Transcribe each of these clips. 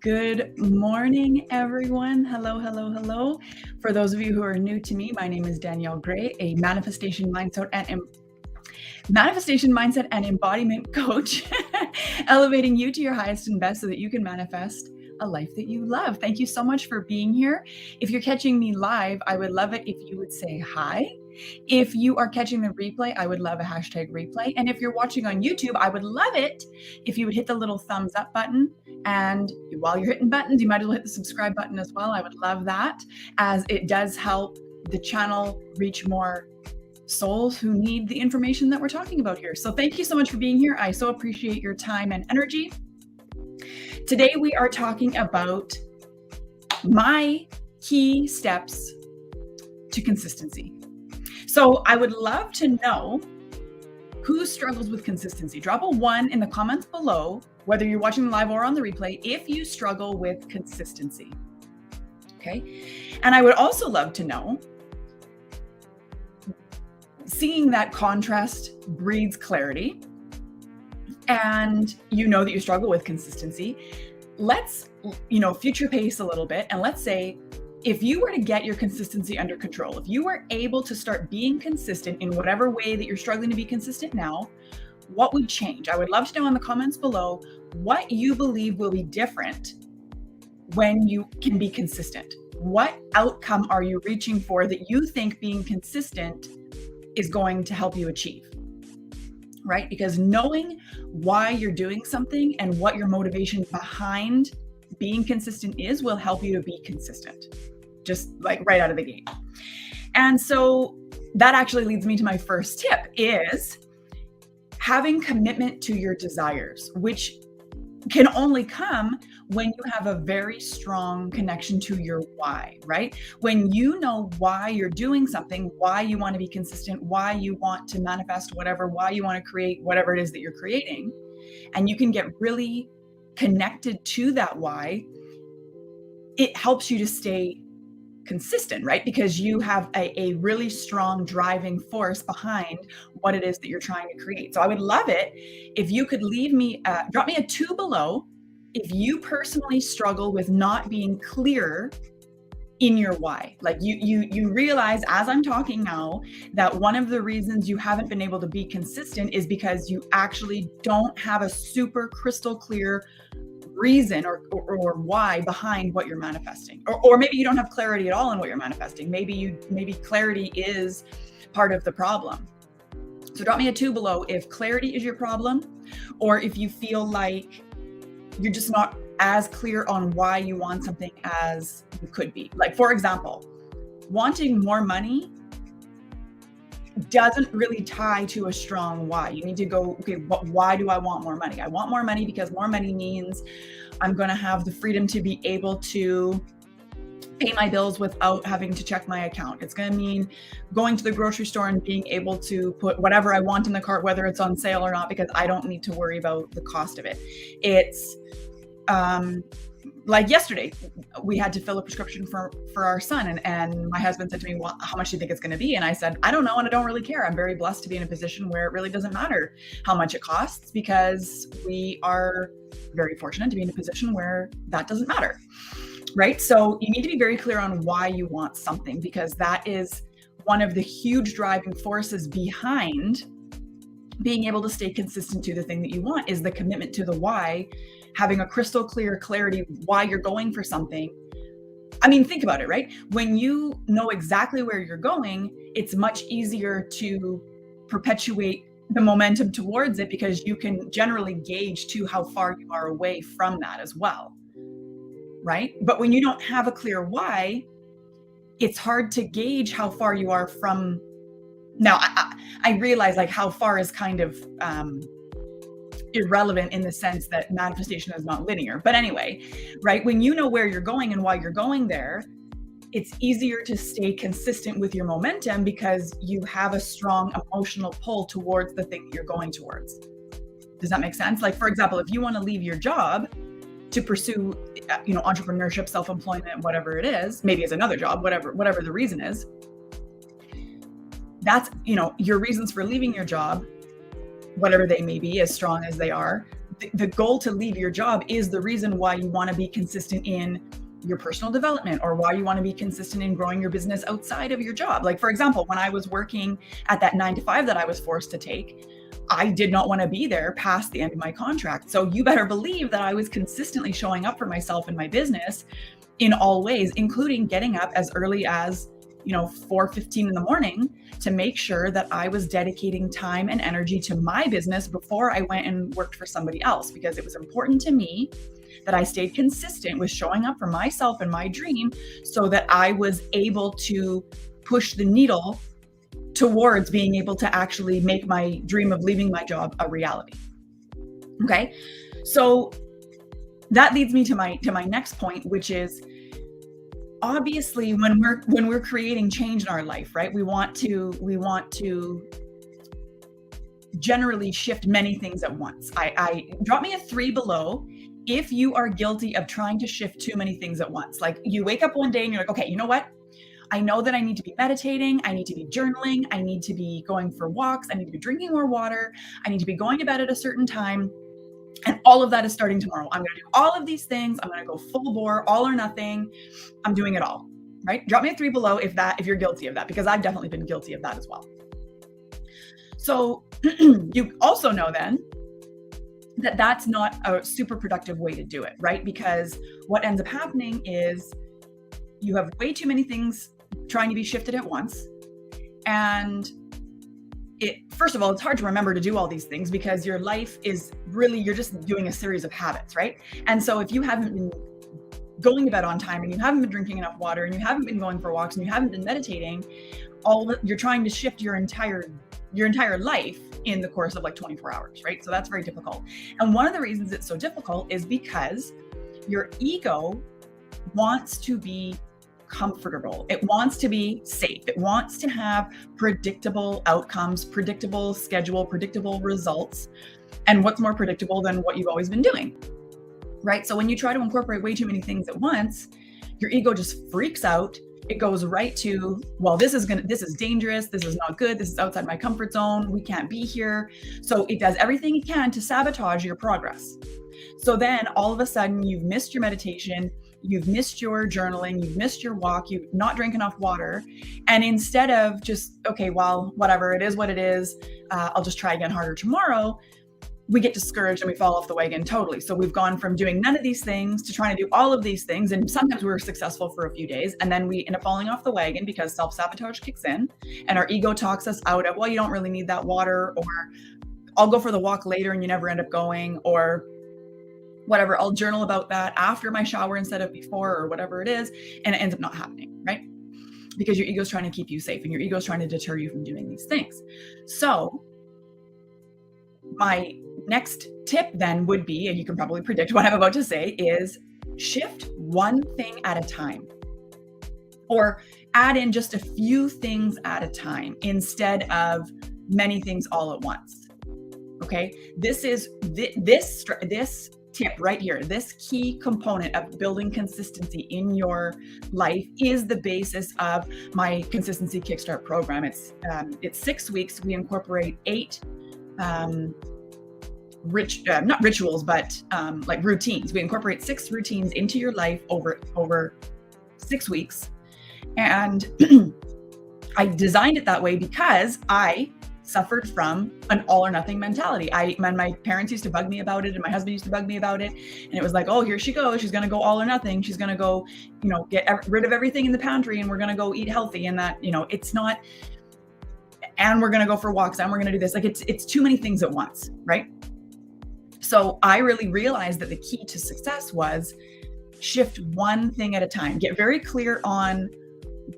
Good morning, everyone. Hello, hello, hello. For those of you who are new to me, my name is Danielle Gray, a manifestation mindset and embodiment coach, elevating you to your highest and best so that you can manifest a life that you love. Thank you so much for being here. If you're catching me live, I would love it if you would say hi. If you are catching the replay, I would love a hashtag replay. And if you're watching on YouTube, I would love it if you would hit the little thumbs up button. And while you're hitting buttons, you might as well hit the subscribe button as well. I would love that, as it does help the channel reach more souls who need the information that we're talking about here. So thank you so much for being here. I so appreciate your time and energy. Today we are talking about my key steps to consistency. So I would love to know who struggles with consistency. Drop a 1 in the comments below, whether you're watching live or on the replay, if you struggle with consistency. Okay. And I would also love to know, seeing that contrast breeds clarity, and you know that you struggle with consistency, let's, future pace a little bit. And let's say, if you were to get your consistency under control, if you were able to start being consistent in whatever way that you're struggling to be consistent now, what would change? I would love to know in the comments below what you believe will be different when you can be consistent. What outcome are you reaching for that you think being consistent is going to help you achieve? Right? Because knowing why you're doing something and what your motivation behind being consistent is will help you to be consistent, just like right out of the gate. And so that actually leads me to my first tip, is having commitment to your desires, which can only come when you have a very strong connection to your why, right? When you know why you're doing something, why you want to be consistent, why you want to manifest whatever, why you want to create whatever it is that you're creating, and you can get really connected to that why, it helps you to stay consistent, right? Because you have a really strong driving force behind what it is that you're trying to create. So I would love it if you could drop me a 2 below if you personally struggle with not being clear in your why. Like you realize, as I'm talking now, that one of the reasons you haven't been able to be consistent is because you actually don't have a super crystal clear reason or why behind what you're manifesting, or maybe you don't have clarity at all in what you're manifesting. Maybe clarity is part of the problem. So drop me a 2 below if clarity is your problem, or if you feel like you're just not as clear on why you want something as you could be. Like, for example, wanting more money doesn't really tie to a strong why. You need to go, okay, why do I want more money? I want more money because more money means I'm going to have the freedom to be able to pay my bills without having to check my account. It's going to mean going to the grocery store and being able to put whatever I want in the cart, whether it's on sale or not, because I don't need to worry about the cost of it. It's like yesterday, we had to fill a prescription for our son, and my husband said to me, well, how much do you think it's going to be? And I said, I don't know, and I don't really care. I'm very blessed to be in a position where it really doesn't matter how much it costs, because we are very fortunate to be in a position where that doesn't matter, right? So you need to be very clear on why you want something, because that is one of the huge driving forces behind being able to stay consistent to the thing that you want, is the commitment to the why. Having a crystal clear clarity why you're going for something. I mean, think about it, right? When you know exactly where you're going, it's much easier to perpetuate the momentum towards it, because you can generally gauge to how far you are away from that as well, right? But when you don't have a clear why, it's hard to gauge how far you are from. Now, I realize, like, how far is kind of irrelevant in the sense that manifestation is not linear. But anyway, right? When you know where you're going and why you're going there, it's easier to stay consistent with your momentum, because you have a strong emotional pull towards the thing that you're going towards. Does that make sense? Like, for example, if you want to leave your job to pursue, entrepreneurship, self-employment, whatever it is, maybe it's another job, whatever the reason is, that's, your reasons for leaving your job, whatever they may be, as strong as they are, the goal to leave your job is the reason why you want to be consistent in your personal development, or why you want to be consistent in growing your business outside of your job. Like, for example, when I was working at that 9 to 5 that I was forced to take, I did not want to be there past the end of my contract. So you better believe that I was consistently showing up for myself and my business in all ways, including getting up as early as 4:15 in the morning to make sure that I was dedicating time and energy to my business before I went and worked for somebody else, because it was important to me that I stayed consistent with showing up for myself and my dream, so that I was able to push the needle towards being able to actually make my dream of leaving my job a reality. Okay. So that leads me to my next point, which is, obviously when we're creating change in our life, right? We want to generally shift many things at once. I drop me a 3 below if you are guilty of trying to shift too many things at once. Like, you wake up one day and you're like, okay, you know what? I know that I need to be meditating. I need to be journaling. I need to be going for walks. I need to be drinking more water. I need to be going to bed at a certain time. And all of that is starting tomorrow. I'm going to do all of these things. I'm going to go full bore, all or nothing. I'm doing it all, right? Drop me a 3 below if you're guilty of that, because I've definitely been guilty of that as well. So you also know then that that's not a super productive way to do it, right? Because what ends up happening is you have way too many things trying to be shifted at once. And first of all, it's hard to remember to do all these things, because your life is really, you're just doing a series of habits, right? And so if you haven't been going to bed on time, and you haven't been drinking enough water, and you haven't been going for walks, and you haven't been meditating, you're trying to shift your entire life in the course of like 24 hours, right? So that's very difficult. And one of the reasons it's so difficult is because your ego wants to be comfortable. It wants to be safe. It wants to have predictable outcomes, predictable schedule, predictable results. And what's more predictable than what you've always been doing, right? So when you try to incorporate way too many things at once, your ego just freaks out. It goes right to, well, this is dangerous. This is not good. This is outside my comfort zone. We can't be here. So it does everything it can to sabotage your progress. So then all of a sudden you've missed your meditation, you've missed your journaling, you've missed your walk, you've not drank enough water. And instead of just, okay, well, whatever, it is what it is, I'll just try again harder tomorrow, we get discouraged and we fall off the wagon totally. So we've gone from doing none of these things to trying to do all of these things. And sometimes we're successful for a few days, and then we end up falling off the wagon because self-sabotage kicks in and our ego talks us out of, well, you don't really need that water, or I'll go for the walk later and you never end up going, or whatever, I'll journal about that after my shower instead of before, or whatever it is. And it ends up not happening, right? Because your ego's trying to keep you safe, and your ego's trying to deter you from doing these things. So my next tip then would be, and you can probably predict what I'm about to say, is shift one thing at a time, or add in just a few things at a time instead of many things all at once. Okay. This tip right here, this key component of building consistency in your life is the basis of my Consistency Kickstart program. It's 6 weeks. We incorporate 8 not rituals, but like routines. We incorporate 6 routines into your life over 6 weeks. And I designed it that way because I suffered from an all or nothing mentality. My parents used to bug me about it, and my husband used to bug me about it. And it was like, oh, here she goes. She's going to go all or nothing. She's going to go, get rid of everything in the pantry, and we're going to go eat healthy. And that, it's not, and we're going to go for walks, and we're going to do this. Like it's too many things at once, right? So I really realized that the key to success was shift one thing at a time. Get very clear on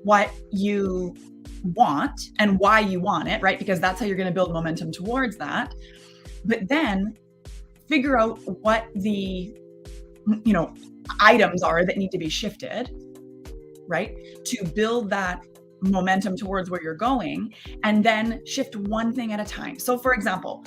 what you want and why you want it, right? Because that's how you're going to build momentum towards that. But then figure out what the, items are that need to be shifted, right? To build that momentum towards where you're going, and then shift one thing at a time. So for example,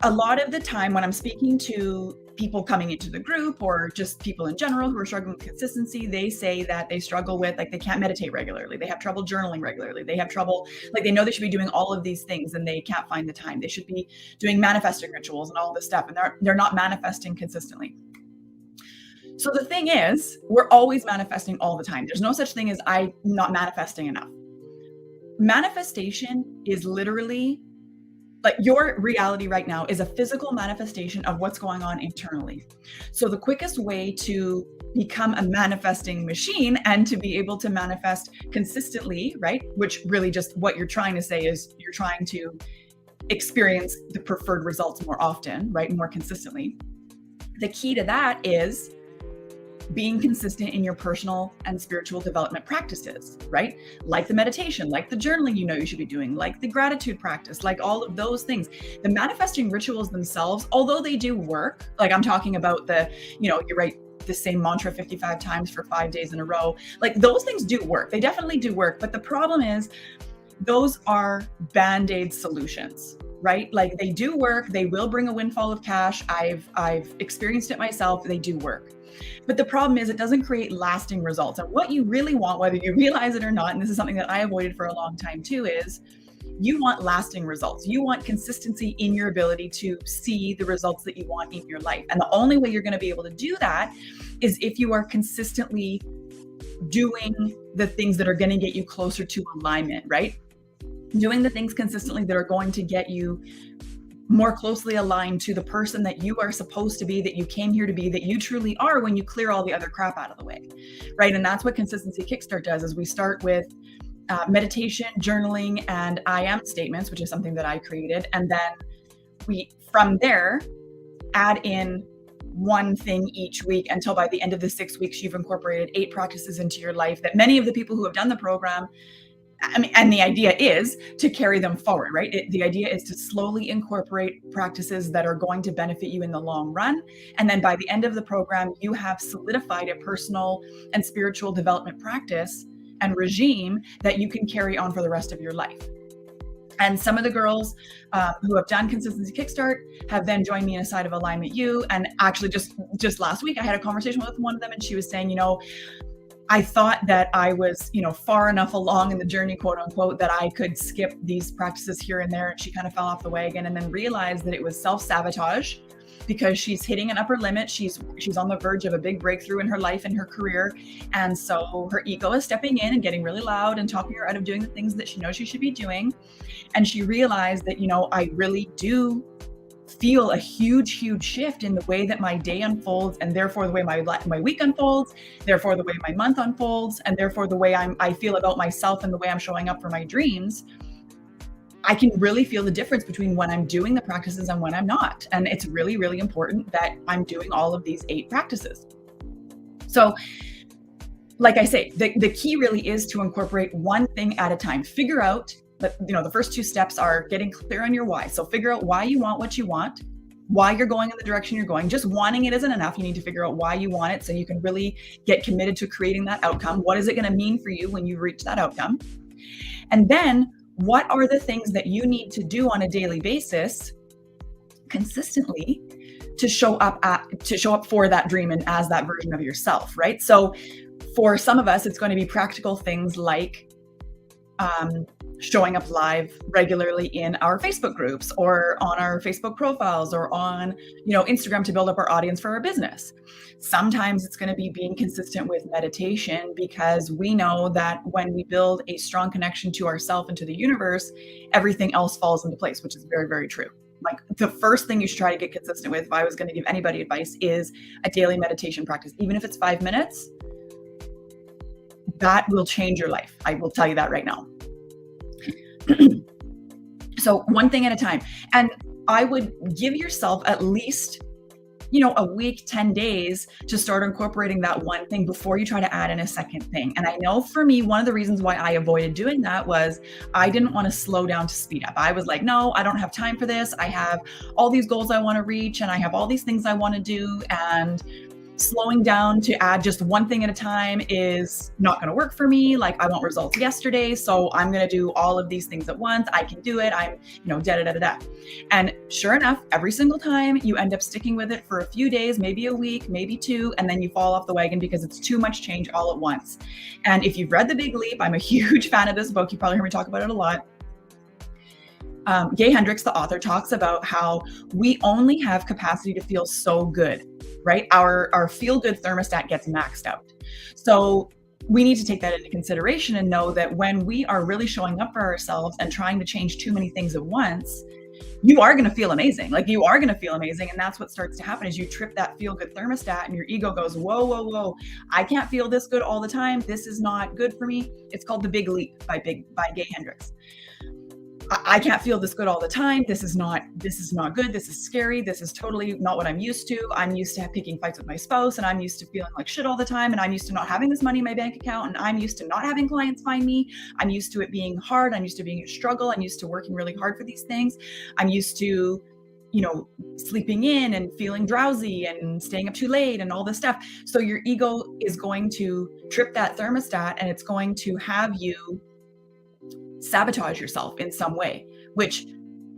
a lot of the time when I'm speaking to people coming into the group or just people in general who are struggling with consistency, they say that they struggle with, like, they can't meditate regularly. They have trouble journaling regularly. They have trouble, like, they know they should be doing all of these things and they can't find the time. They should be doing manifesting rituals and all this stuff, and they're not manifesting consistently. So the thing is, we're always manifesting all the time. There's no such thing as I'm not manifesting enough. Manifestation is literally, like, your reality right now is a physical manifestation of what's going on internally. So the quickest way to become a manifesting machine and to be able to manifest consistently, right? Which really just what you're trying to say is you're trying to experience the preferred results more often, right? More consistently. The key to that is being consistent in your personal and spiritual development practices, right? Like the meditation, like the journaling you should be doing, like the gratitude practice, like all of those things. The manifesting rituals themselves, although they do work, like I'm talking about you write the same mantra 55 times for 5 days in a row, like those things do work. They definitely do work. But the problem is those are Band-Aid solutions, right? Like they do work. They will bring a windfall of cash. I've experienced it myself. They do work. But the problem is it doesn't create lasting results. And what you really want, whether you realize it or not, and this is something that I avoided for a long time too, is you want lasting results. You want consistency in your ability to see the results that you want in your life. And the only way you're going to be able to do that is if you are consistently doing the things that are going to get you closer to alignment, right? Doing the things consistently that are going to get you more closely aligned to the person that you are supposed to be, that you came here to be, that you truly are when you clear all the other crap out of the way, right? And that's what Consistency Kickstart does, is we start with meditation, journaling, and I am statements, which is something that I created. And then we, from there, add in one thing each week until by the end of the 6 weeks, you've incorporated 8 practices into your life that many of the people who have done the program, and the idea is to carry them forward, right? The idea is to slowly incorporate practices that are going to benefit you in the long run. And then by the end of the program, you have solidified a personal and spiritual development practice and regime that you can carry on for the rest of your life. And some of the girls who have done Consistency Kickstart have then joined me in a side of Alignment U. And actually just last week, I had a conversation with one of them and she was saying, I thought that I was, far enough along in the journey, quote unquote, that I could skip these practices here and there. And she kind of fell off the wagon and then realized that it was self-sabotage because she's hitting an upper limit. She's on the verge of a big breakthrough in her life and her career. And so her ego is stepping in and getting really loud and talking her out of doing the things that she knows she should be doing. And she realized that, I really do feel a huge shift in the way that my day unfolds, and therefore the way my week unfolds, therefore the way my month unfolds, and therefore the way I feel about myself and the way I'm showing up for my dreams. I can really feel the difference between when I'm doing the practices and when I'm not. And it's really, really important that I'm doing all of these 8 practices. So like I say, the key really is to incorporate one thing at a time. Figure out that, the first 2 steps are getting clear on your why. So figure out why you want what you want, why you're going in the direction you're going. Just wanting it isn't enough. You need to figure out why you want it so you can really get committed to creating that outcome. What is it going to mean for you when you reach that outcome? And then what are the things that you need to do on a daily basis consistently to show up for that dream and as that version of yourself, right? So for some of us, it's going to be practical things like showing up live regularly in our Facebook groups or on our Facebook profiles or on, Instagram to build up our audience for our business. Sometimes it's going to be being consistent with meditation, because we know that when we build a strong connection to ourselves and to the universe, everything else falls into place, which is very, very true. Like the first thing you should try to get consistent with, if I was going to give anybody advice, is a daily meditation practice. Even if it's 5 minutes, that will change your life. I will tell you that right now. So one thing at a time. And I would give yourself at least, a week, 10 days to start incorporating that one thing before you try to add in a second thing. And I know for me, one of the reasons why I avoided doing that was I didn't want to slow down to speed up. I was like, no, I don't have time for this. I have all these goals I want to reach and I have all these things I want to do. And slowing down to add just one thing at a time is not going to work for me. Like, I want results yesterday, so I'm going to do all of these things at once. I can do it. I'm, da da da da da. And sure enough, every single time you end up sticking with it for a few days, maybe a week, maybe two, and then you fall off the wagon because it's too much change all at once. And if you've read The Big Leap, I'm a huge fan of this book. You probably heard me talk about it a lot. Gay Hendricks, the author, talks about how we only have capacity to feel so good, right? Our feel-good thermostat gets maxed out. So we need to take that into consideration and know that when we are really showing up for ourselves and trying to change too many things at once, you are going to feel amazing. Like, you are going to feel amazing. And that's what starts to happen is you trip that feel-good thermostat and your ego goes, whoa, whoa, whoa. I can't feel this good all the time. This is not good for me. It's called The Big Leap by Gay Hendricks. I can't feel this good all the time. This is not good. This is scary. This is totally not what I'm used to. I'm used to picking fights with my spouse, and I'm used to feeling like shit all the time. And I'm used to not having this money in my bank account. And I'm used to not having clients find me. I'm used to it being hard. I'm used to being a struggle. I'm used to working really hard for these things. I'm used to, sleeping in and feeling drowsy and staying up too late and all this stuff. So your ego is going to trip that thermostat, and it's going to have you sabotage yourself in some way, which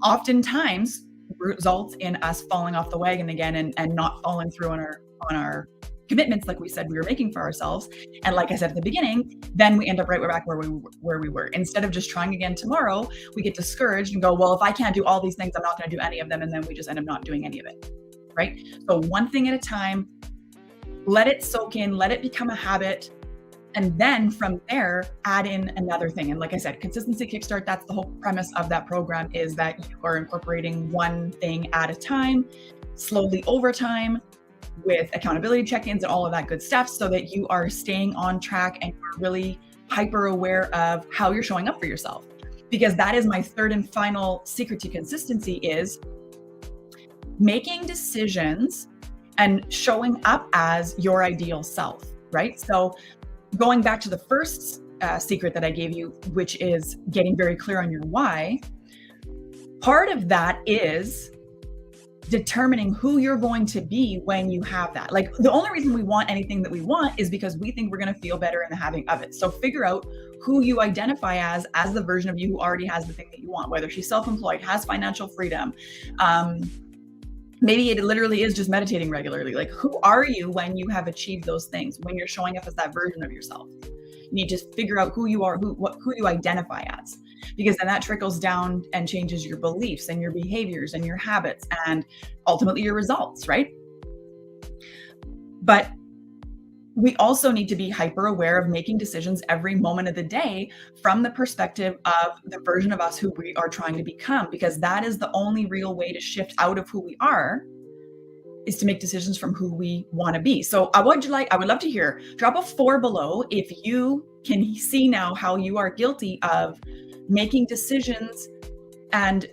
oftentimes results in us falling off the wagon again and not following through on our commitments like we said we were making for ourselves. And like I said at the beginning, then we end up right back where we were. Instead of just trying again tomorrow, we get discouraged and go, well, if I can't do all these things, I'm not going to do any of them. And then we just end up not doing any of it, right? So one thing at a time, let it soak in, let it become a habit. And then from there, add in another thing. And like I said, Consistency Kickstart, that's the whole premise of that program, is that you are incorporating one thing at a time, slowly over time, with accountability check-ins and all of that good stuff, so that you are staying on track and you're really hyper aware of how you're showing up for yourself. Because that is my third and final secret to consistency, is making decisions and showing up as your ideal self, right? So going back to the first secret that I gave you, which is getting very clear on your why, part of that is determining who you're going to be when you have that. Like, the only reason we want anything that we want is because we think we're going to feel better in the having of it. So figure out who you identify as the version of you who already has the thing that you want, whether she's self-employed, has financial freedom, maybe it literally is just meditating regularly. Like, who are you when you have achieved those things, when you're showing up as that version of yourself? You need to figure out who you are, who you identify as, because then that trickles down and changes your beliefs and your behaviors and your habits and ultimately your results, right? But we also need to be hyper aware of making decisions every moment of the day from the perspective of the version of us who we are trying to become, because that is the only real way to shift out of who we are, is to make decisions from who we want to be. So I would love to hear, drop a 4 below if you can see now how you are guilty of making decisions and,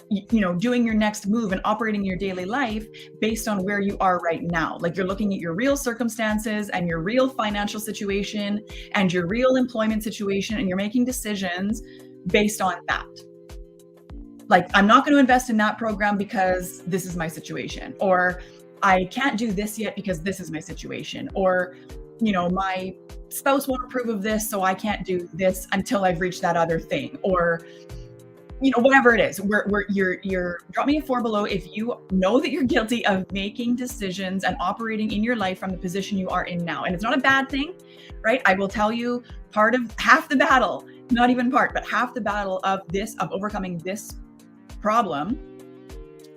doing your next move and operating your daily life based on where you are right now. Like, you're looking at your real circumstances and your real financial situation and your real employment situation, and you're making decisions based on that. Like, I'm not going to invest in that program because this is my situation, or I can't do this yet because this is my situation, or, my spouse won't approve of this, so I can't do this until I've reached that other thing, or whatever it is. You're drop me a 4 below if you know that you're guilty of making decisions and operating in your life from the position you are in now. And it's not a bad thing, right? I will tell you, half the battle, not even part, but half the battle of overcoming this problem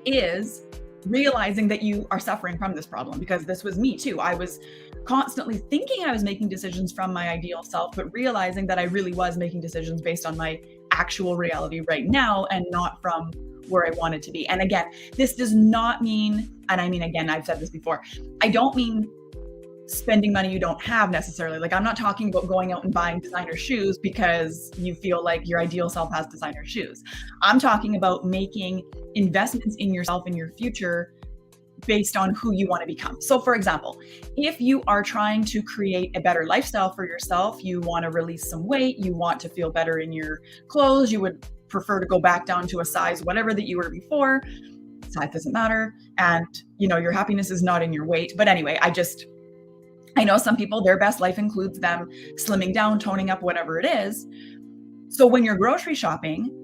is realizing that you are suffering from this problem, because this was me too. I was constantly thinking I was making decisions from my ideal self, but realizing that I really was making decisions based on my actual reality right now and not from where I wanted to be. And again, this does not mean, and I mean, again, I've said this before, I don't mean spending money you don't have necessarily. Like, I'm not talking about going out and buying designer shoes because you feel like your ideal self has designer shoes. I'm talking about making investments in yourself and your future based on who you want to become. So for example, if you are trying to create a better lifestyle for yourself, you want to release some weight, you want to feel better in your clothes, you would prefer to go back down to a size whatever that you were before, size doesn't matter, and your happiness is not in your weight. But anyway, I know some people, their best life includes them slimming down, toning up, whatever it is. So when you're grocery shopping,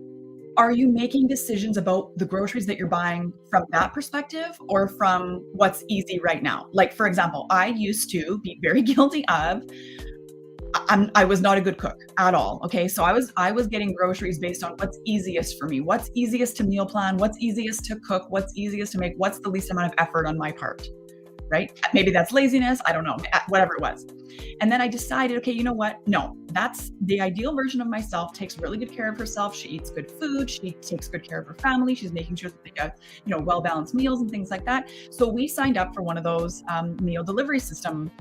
are you making decisions about the groceries that you're buying from that perspective or from what's easy right now? Like, for example, I used to be very guilty of I was not a good cook at all. Okay. So I was getting groceries based on what's easiest for me, what's easiest to meal plan, what's easiest to cook, what's easiest to make, what's the least amount of effort on my part. Right? Maybe that's laziness. I don't know, whatever it was. And then I decided, okay, you know what? No, that's the ideal version of myself, takes really good care of herself. She eats good food. She takes good care of her family. She's making sure that they get, well-balanced meals and things like that. So we signed up for one of those meal delivery system,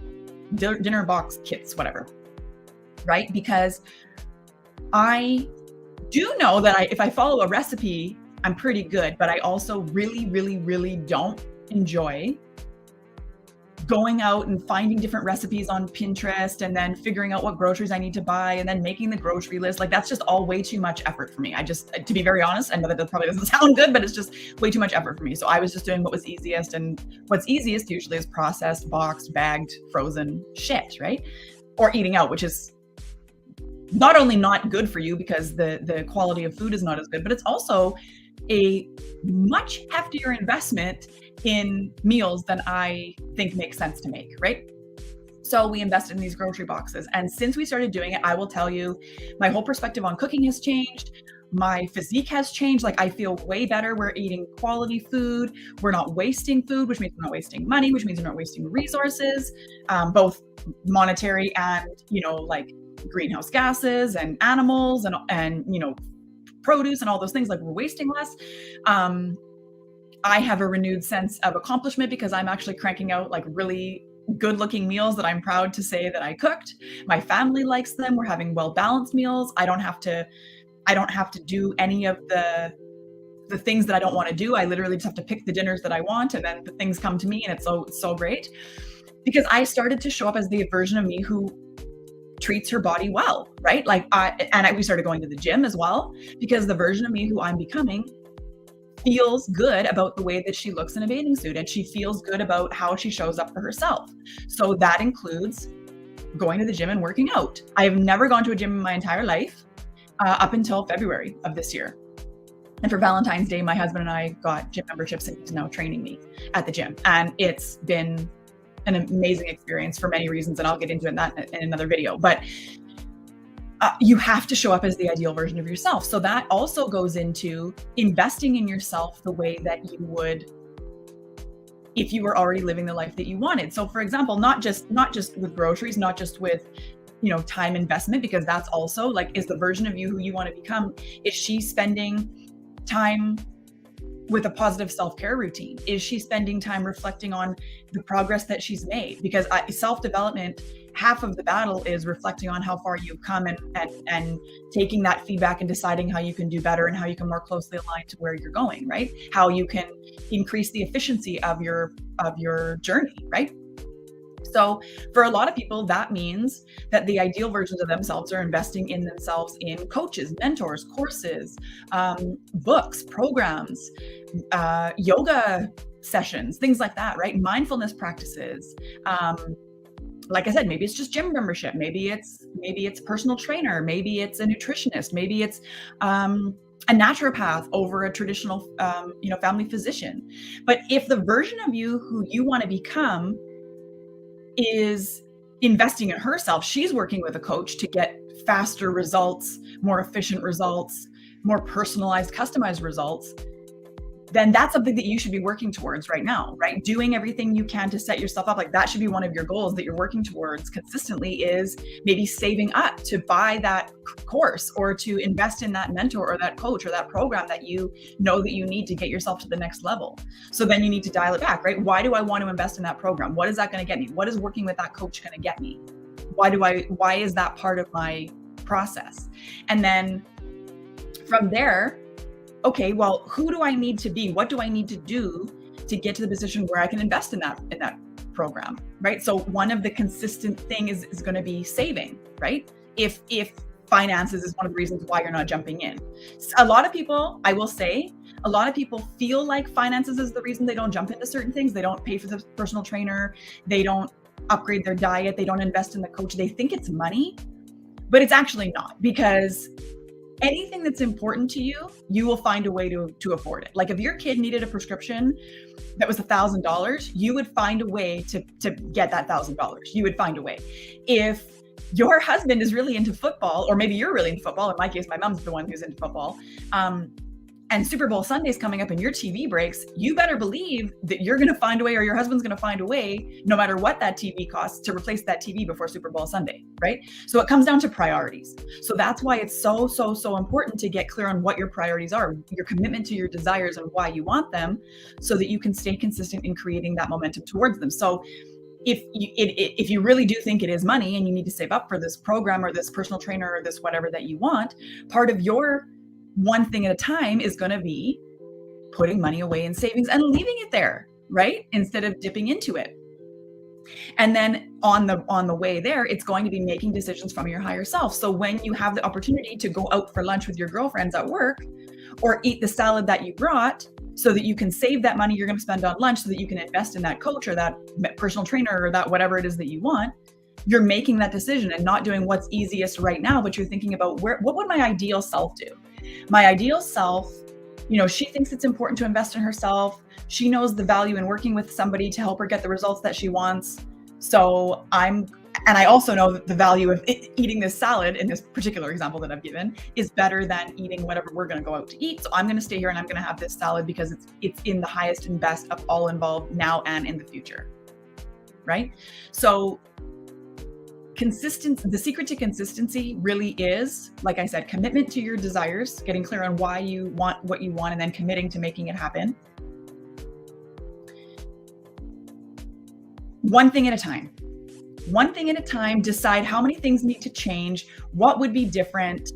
dinner box kits, whatever. Right? Because I do know that if I follow a recipe, I'm pretty good, but I also really, really, really don't enjoy going out and finding different recipes on Pinterest and then figuring out what groceries I need to buy and then making the grocery list. Like that's just all way too much effort for me. To be very honest, I know that probably doesn't sound good, but it's just way too much effort for me. So I was just doing what was easiest, and what's easiest usually is processed, boxed, bagged, frozen shit, right? Or eating out, which is not only not good for you because the quality of food is not as good, but it's also a much heftier investment in meals than I think makes sense to make, right? So we invested in these grocery boxes. And since we started doing it, I will tell you, my whole perspective on cooking has changed. My physique has changed. Like I feel way better. We're eating quality food. We're not wasting food, which means we're not wasting money, which means we're not wasting resources, both monetary and, like greenhouse gases and animals and produce and all those things. Like we're wasting less. I have a renewed sense of accomplishment because I'm actually cranking out like really good looking meals that I'm proud to say that I cooked. My family likes them. We're having well-balanced meals. I don't have to do any of the things that I don't want to do. I literally just have to pick the dinners that I want, and then the things come to me, and it's so great because I started to show up as the version of me who treats her body well, right? We started going to the gym as well because the version of me who I'm becoming feels good about the way that she looks in a bathing suit, and she feels good about how she shows up for herself. So that includes going to the gym and working out. I have never gone to a gym in my entire life up until February of this year. And for Valentine's Day, my husband and I got gym memberships, and he's now training me at the gym. And it's been an amazing experience for many reasons, and I'll get into that in another video. But you have to show up as the ideal version of yourself. So that also goes into investing in yourself the way that you would if you were already living the life that you wanted. So for example, not just with groceries, not just with time investment, because that's also like, is the version of you who you want to become, is she spending time with a positive self-care routine? Is she spending time reflecting on the progress that she's made? Because self-development, half of the battle is reflecting on how far you've come and taking that feedback and deciding how you can do better and how you can more closely align to where you're going, right? How you can increase the efficiency of your journey, right? So for a lot of people, that means that the ideal versions of themselves are investing in themselves in coaches, mentors, courses, books, programs, yoga sessions, things like that, right? Mindfulness practices. Like I said, maybe it's just gym membership. Maybe it's personal trainer. Maybe it's a nutritionist. Maybe it's a naturopath over a traditional, family physician. But if the version of you who you want to become is investing in herself, she's working with a coach to get faster results, more efficient results, more personalized, customized results, then that's something that you should be working towards right now, right? Doing everything you can to set yourself up. Like that should be one of your goals that you're working towards consistently, is maybe saving up to buy that course or to invest in that mentor or that coach or that program that you know that you need to get yourself to the next level. So then you need to dial it back, right? Why do I want to invest in that program? What is that going to get me? What is working with that coach going to get me? Why is that part of my process? And then from there, okay, well, who do I need to be? What do I need to do to get to the position where I can invest in that program, right? So one of the consistent thing is going to be saving, right? If finances is one of the reasons why you're not jumping in. A lot of people, I will say, a lot of people feel like finances is the reason they don't jump into certain things. They don't pay for the personal trainer. They don't upgrade their diet, they don't invest in the coach. They think it's money, but it's actually not, because anything that's important to you, you will find a way to afford it. Like if your kid needed a prescription that was $1,000, you would find a way to get that $1,000. You would find a way. If your husband is really into football, or maybe you're really into football. In my case, my mom's the one who's into football. And Super Bowl Sunday's coming up and your TV breaks, you better believe that you're going to find a way, or your husband's going to find a way, no matter what that TV costs, to replace that TV before Super Bowl Sunday, right? So it comes down to priorities. So that's why it's so important to get clear on what your priorities are, your commitment to your desires and why you want them, so that you can stay consistent in creating that momentum towards them. So if you really do think it is money and you need to save up for this program or this personal trainer or this whatever that you want, part of your one thing at a time is going to be putting money away in savings and leaving it there, right? Instead of dipping into it. And then on the way there, it's going to be making decisions from your higher self. So when you have the opportunity to go out for lunch with your girlfriends at work, or eat the salad that you brought, so that you can save that money you're going to spend on lunch, so that you can invest in that coach or that personal trainer or that whatever it is that you want, you're making that decision and not doing what's easiest right now, but you're thinking about what would my ideal self do? My ideal self, she thinks it's important to invest in herself. She knows the value in working with somebody to help her get the results that she wants. So I also know that the value of eating this salad in this particular example that I've given is better than eating whatever we're going to go out to eat. So I'm going to stay here and I'm going to have this salad because it's in the highest and best of all involved now and in the future. Right? So the secret to consistency really is, like I said, commitment to your desires, getting clear on why you want what you want, and then committing to making it happen. One thing at a time. One thing at a time, decide how many things need to change, what would be different,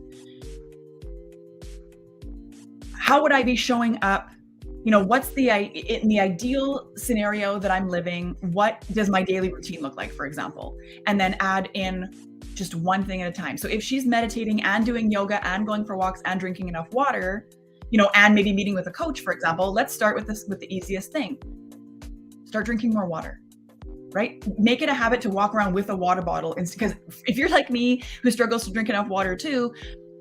how would I be showing up, what's in the ideal scenario that I'm living, what does my daily routine look like, for example, and then add in just one thing at a time. So if she's meditating and doing yoga and going for walks and drinking enough water, and maybe meeting with a coach, for example, let's start with the easiest thing. Start drinking more water. Right? Make it a habit to walk around with a water bottle. Because if you're like me, who struggles to drink enough water too,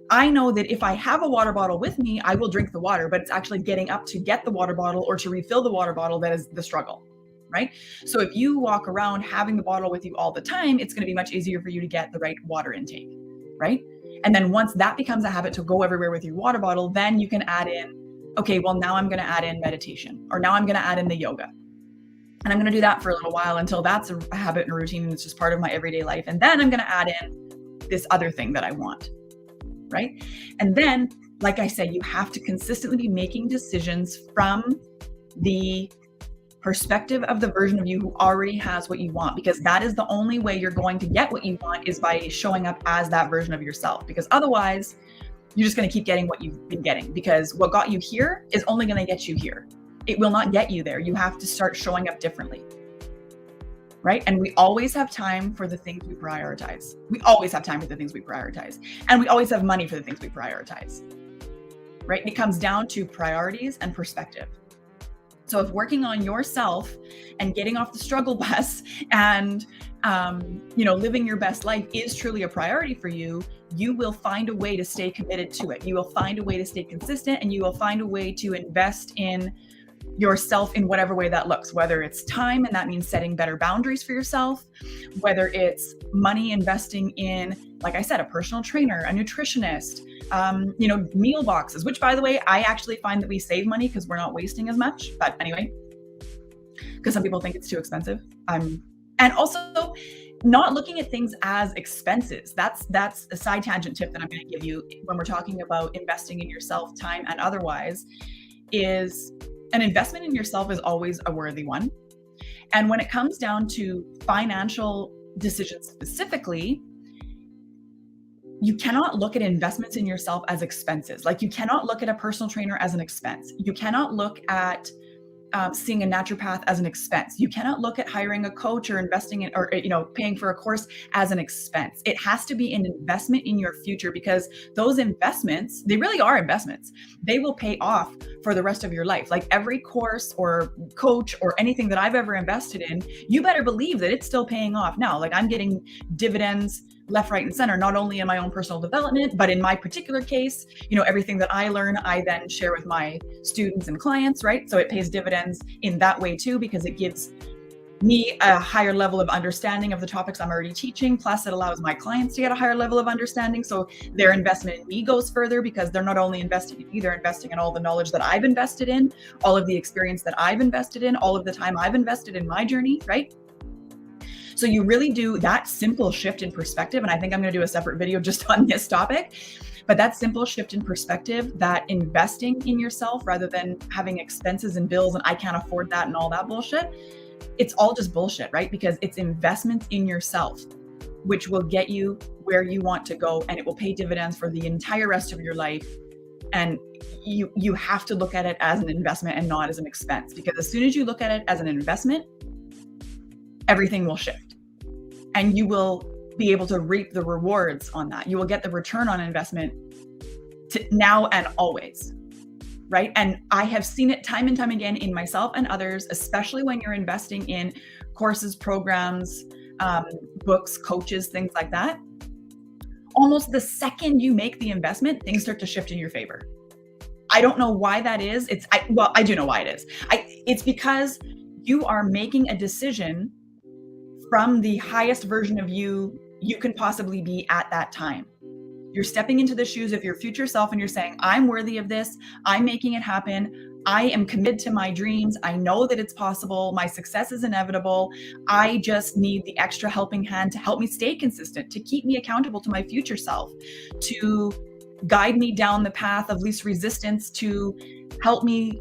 I know that if I have a water bottle with me, I will drink the water, but it's actually getting up to get the water bottle or to refill the water bottle that is the struggle, right? So if you walk around having the bottle with you all the time, it's going to be much easier for you to get the right water intake, right? And then once that becomes a habit to go everywhere with your water bottle, then you can add in, okay, well, now I'm going to add in meditation, or now I'm going to add in the yoga. And I'm going to do that for a little while until that's a habit and a routine and it's just part of my everyday life. And then I'm going to add in this other thing that I want, right? And then, like I said, you have to consistently be making decisions from the perspective of the version of you who already has what you want, because that is the only way you're going to get what you want, is by showing up as that version of yourself. Because otherwise, you're just going to keep getting what you've been getting, because what got you here is only going to get you here. It will not get you there. You have to start showing up differently, right? And we always have time for the things we prioritize. We always have time for the things we prioritize. And we always have money for the things we prioritize, right? It comes down to priorities and perspective. So if working on yourself and getting off the struggle bus and, living your best life is truly a priority for you, you will find a way to stay committed to it. You will find a way to stay consistent, and you will find a way to invest in yourself in whatever way that looks, whether it's time, and that means setting better boundaries for yourself, whether it's money, investing in, like I said, a personal trainer, a nutritionist, meal boxes, which, by the way, I actually find that we save money because we're not wasting as much. But anyway, because some people think it's too expensive. And also not looking at things as expenses. That's a side tangent tip that I'm going to give you when we're talking about investing in yourself, time and otherwise, is an investment in yourself is always a worthy one. And when it comes down to financial decisions specifically, you cannot look at investments in yourself as expenses. Like, you cannot look at a personal trainer as an expense. You cannot look at seeing a naturopath as an expense. You cannot look at hiring a coach or investing in, or paying for a course as an expense. It has to be an investment in your future, because those investments, they really are investments. They will pay off for the rest of your life. Like every course or coach or anything that I've ever invested in, you better believe that it's still paying off now. Like I'm getting dividends left, right, and center, not only in my own personal development, but in my particular case, everything that I learn, I then share with my students and clients, right? So it pays dividends in that way too, because it gives me a higher level of understanding of the topics I'm already teaching. Plus it allows my clients to get a higher level of understanding. So their investment in me goes further, because they're not only investing in me, they're investing in all the knowledge that I've invested in, all of the experience that I've invested in, all of the time I've invested in my journey, right? So you really do that simple shift in perspective. And I think I'm going to do a separate video just on this topic, but that simple shift in perspective, that investing in yourself rather than having expenses and bills and I can't afford that and all that bullshit, it's all just bullshit, right? Because it's investments in yourself, which will get you where you want to go, and it will pay dividends for the entire rest of your life. And you have to look at it as an investment and not as an expense, because as soon as you look at it as an investment, everything will shift and you will be able to reap the rewards on that. You will get the return on investment to now and always, right? And I have seen it time and time again in myself and others, especially when you're investing in courses, programs, books, coaches, things like that. Almost the second you make the investment, things start to shift in your favor. I don't know why that is. I do know why it is. It's because you are making a decision from the highest version of you can possibly be at that time. You're stepping into the shoes of your future self and you're saying, I'm worthy of this. I'm making it happen. I am committed to my dreams. I know that it's possible. My success is inevitable. I just need the extra helping hand to help me stay consistent, to keep me accountable to my future self, to guide me down the path of least resistance, to help me,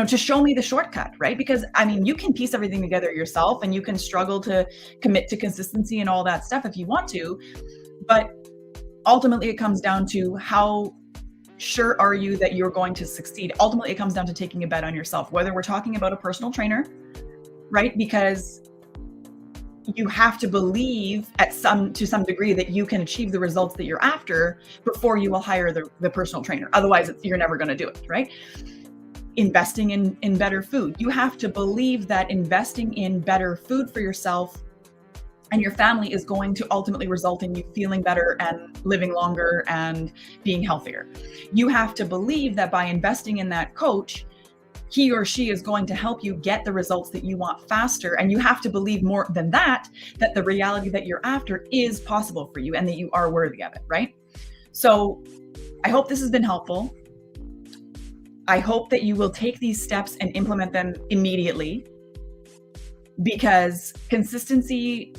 to show me the shortcut, right? Because you can piece everything together yourself and you can struggle to commit to consistency and all that stuff if you want to, but ultimately it comes down to how sure are you that you're going to succeed. Ultimately, it comes down to taking a bet on yourself, whether we're talking about a personal trainer, right? Because you have to believe to some degree that you can achieve the results that you're after before you will hire the personal trainer. Otherwise, you're never going to do it, right? Investing in better food. You have to believe that investing in better food for yourself and your family is going to ultimately result in you feeling better and living longer and being healthier. You have to believe that by investing in that coach, he or she is going to help you get the results that you want faster. And you have to believe more than that the reality that you're after is possible for you and that you are worthy of it, right? So I hope this has been helpful. I hope that you will take these steps and implement them immediately, because consistency,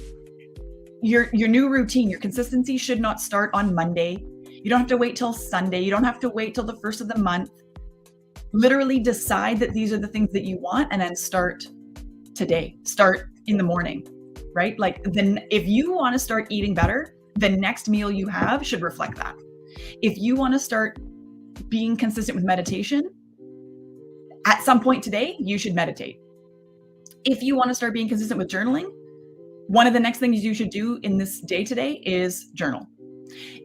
your new routine, your consistency should not start on Monday. You don't have to wait till Sunday. You don't have to wait till the first of the month. Literally decide that these are the things that you want and then start today. Start in the morning, right? Like then if you want to start eating better, the next meal you have should reflect that. If you want to start being consistent with meditation, at some point today, you should meditate. If you want to start being consistent with journaling, one of the next things you should do in this day today is journal.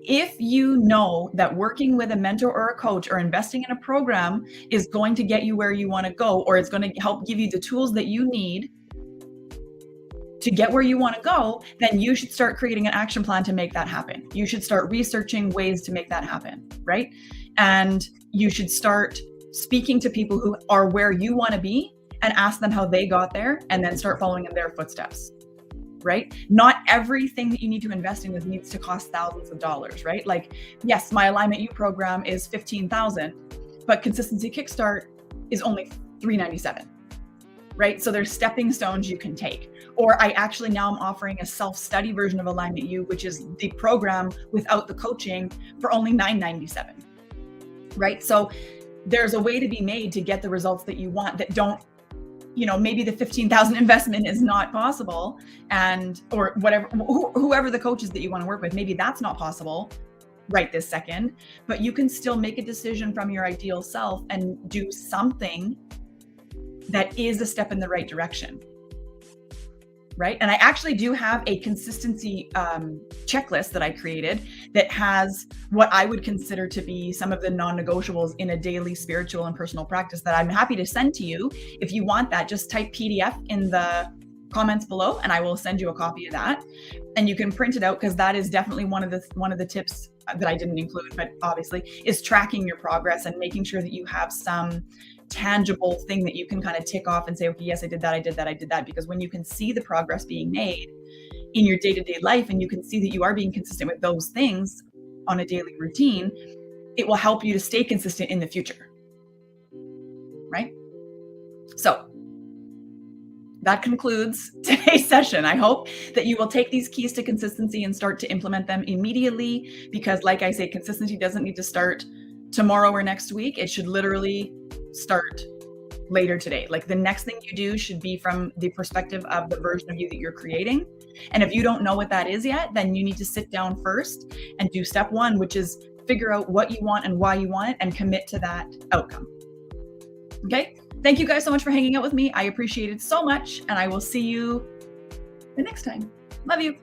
If you know that working with a mentor or a coach or investing in a program is going to get you where you want to go, or it's going to help give you the tools that you need to get where you want to go, then you should start creating an action plan to make that happen. You should start researching ways to make that happen, right? And you should start speaking to people who are where you want to be and ask them how they got there, and then start following in their footsteps, right? Not everything that you need to invest in needs to cost thousands of dollars, right? Like, yes, my Alignment U program is $15,000, but Consistency Kickstart is only $397, right? So there's stepping stones you can take. Or I actually now I'm offering a self-study version of Alignment U, which is the program without the coaching, for only $997, right? So there's a way to be made to get the results that you want that don't, maybe the $15,000 investment is not possible, or whatever, whoever the coaches that you want to work with, maybe that's not possible right this second, but you can still make a decision from your ideal self and do something that is a step in the right direction. Right? And I actually do have a consistency checklist that I created that has what I would consider to be some of the non-negotiables in a daily spiritual and personal practice that I'm happy to send to you. If you want that, just type PDF in the comments below and I will send you a copy of that. And you can print it out, because that is definitely one of the tips that I didn't include, but obviously is tracking your progress and making sure that you have some tangible thing that you can kind of tick off and say, okay, yes, I did that, I did that, I did that. Because when you can see the progress being made in your day-to-day life and you can see that you are being consistent with those things on a daily routine, it will help you to stay consistent in the future. Right? So that concludes today's session. I hope that you will take these keys to consistency and start to implement them immediately, because like I say, consistency doesn't need to start tomorrow or next week. It should literally start later today. Like the next thing you do should be from the perspective of the version of you that you're creating. And if you don't know what that is yet, then you need to sit down first and do step one, which is figure out what you want and why you want it and commit to that outcome. Okay? Thank you guys so much for hanging out with me. I appreciate it so much, and I will see you the next time. Love you.